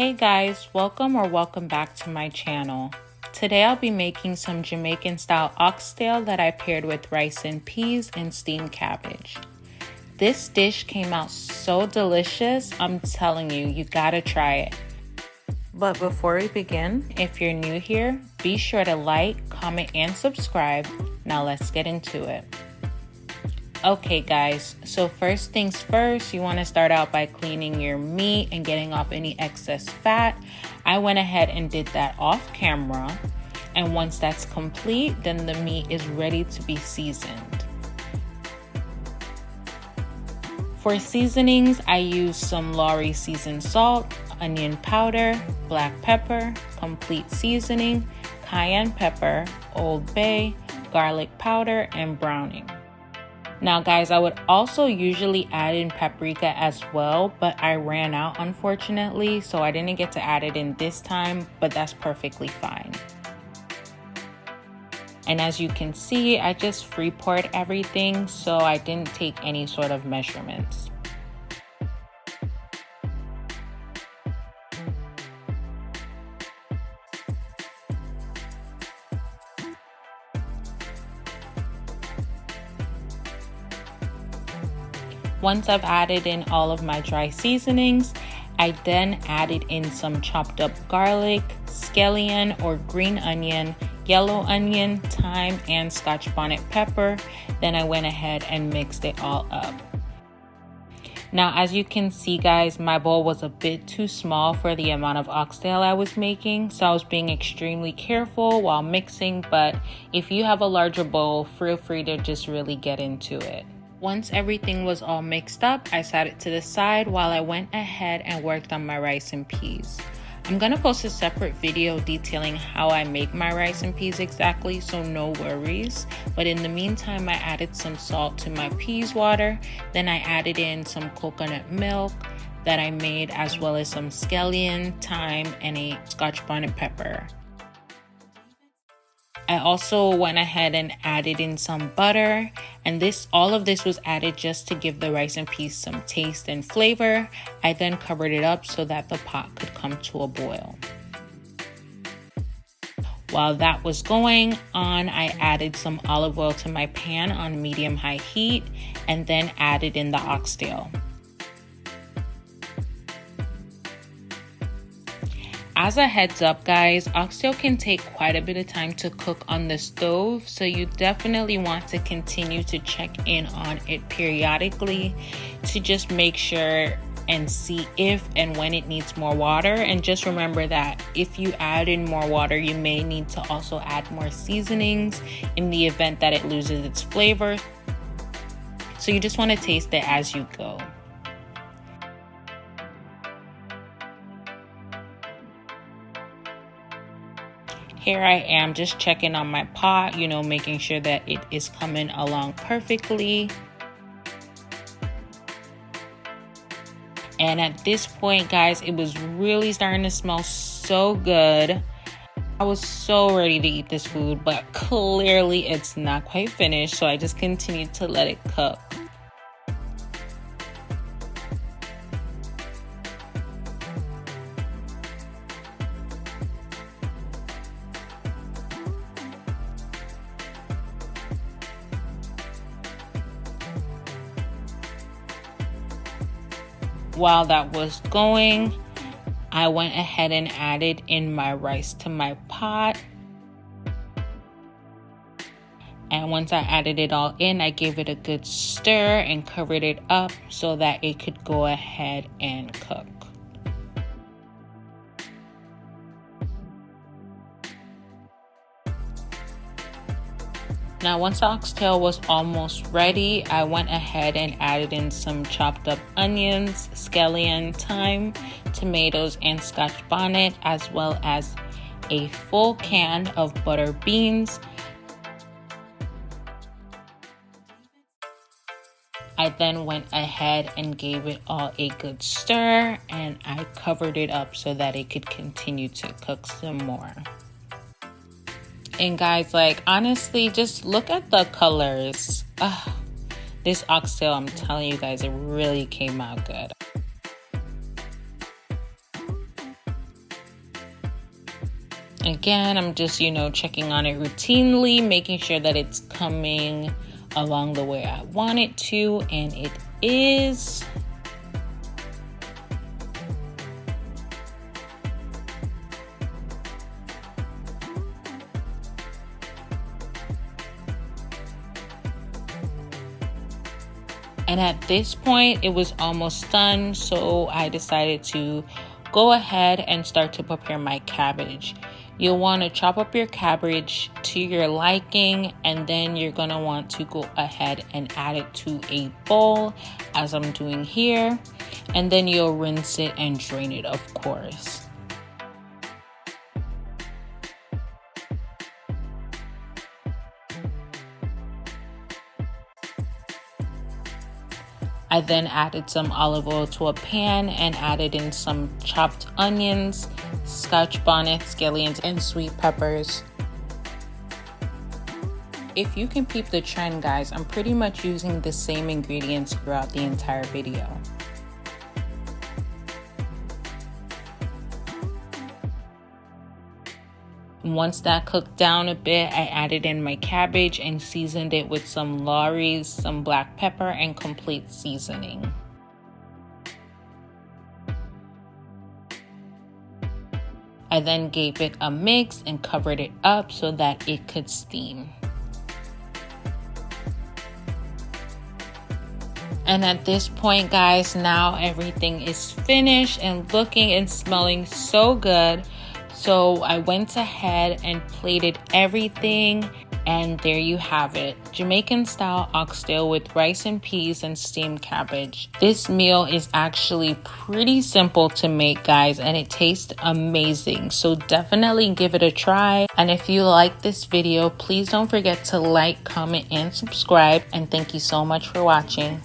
Hey guys, welcome back to my channel. Today I'll be making some Jamaican style oxtail that I paired with rice and peas and steamed cabbage. This dish came out so delicious, I'm telling you, you gotta try it. But before we begin, if you're new here, be sure to like, comment, and subscribe. Now let's get into it. Okay guys, so first things first, you want to start out by cleaning your meat and getting off any excess fat. I went ahead and did that off camera, and once that's complete, then the meat is ready to be seasoned. For seasonings, I use some Lawry seasoned salt, onion powder, black pepper, complete seasoning, cayenne pepper, Old Bay, garlic powder, and browning. Now guys, I would also usually add in paprika as well, but I ran out unfortunately, so I didn't get to add it in this time, but that's perfectly fine. And as you can see, I just free poured everything, so I didn't take any sort of measurements. Once I've added in all of my dry seasonings, I then added in some chopped up garlic, scallion or green onion, yellow onion, thyme, and Scotch bonnet pepper. Then I went ahead and mixed it all up. Now, as you can see guys, my bowl was a bit too small for the amount of oxtail I was making, so I was being extremely careful while mixing, but if you have a larger bowl, feel free to just really get into it. Once everything was all mixed up, I set it to the side while I went ahead and worked on my rice and peas. I'm gonna post a separate video detailing how I make my rice and peas exactly, so no worries. But in the meantime, I added some salt to my peas water. Then I added in some coconut milk that I made, as well as some scallion, thyme, and a Scotch bonnet pepper. I also went ahead and added in some butter, and all of this was added just to give the rice and peas some taste and flavor. I then covered it up so that the pot could come to a boil. While that was going on, I added some olive oil to my pan on medium-high heat and then added in the oxtail. As a heads up guys, oxtail can take quite a bit of time to cook on the stove, so you definitely want to continue to check in on it periodically to just make sure and see if and when it needs more water. And just remember that if you add in more water, you may need to also add more seasonings in the event that it loses its flavor. So you just want to taste it as you go. Here I am just checking on my pot, making sure that it is coming along perfectly. And at this point, guys, it was really starting to smell so good. I was so ready to eat this food, but clearly it's not quite finished, so I just continued to let it cook. While that was going, I went ahead and added in my rice to my pot. And once I added it all in, I gave it a good stir and covered it up so that it could go ahead and cook. Now once the oxtail was almost ready, I went ahead and added in some chopped up onions, scallion, thyme, tomatoes, and Scotch bonnet, as well as a full can of butter beans. I then went ahead and gave it all a good stir, and I covered it up so that it could continue to cook some more. And guys, honestly, just look at the colors. This oxtail, I'm telling you guys, it really came out good. Again, I'm just, checking on it routinely, making sure that it's coming along the way I want it to, and it is. And at this point, it was almost done, so I decided to go ahead and start to prepare my cabbage. You'll want to chop up your cabbage to your liking, and then you're going to want to go ahead and add it to a bowl, as I'm doing here. And then you'll rinse it and drain it, of course. I then added some olive oil to a pan and added in some chopped onions, Scotch bonnet, scallions, and sweet peppers. If you can peep the trend, guys, I'm pretty much using the same ingredients throughout the entire video. Once that cooked down a bit, I added in my cabbage and seasoned it with some Lawry, some black pepper, and complete seasoning. I then gave it a mix and covered it up so that it could steam. And at this point, guys, now everything is finished and looking and smelling so good. So I went ahead and plated everything, and there you have it. Jamaican style oxtail with rice and peas and steamed cabbage. This meal is actually pretty simple to make, guys, and it tastes amazing. So definitely give it a try. And if you like this video, please don't forget to like, comment, and subscribe. And thank you so much for watching.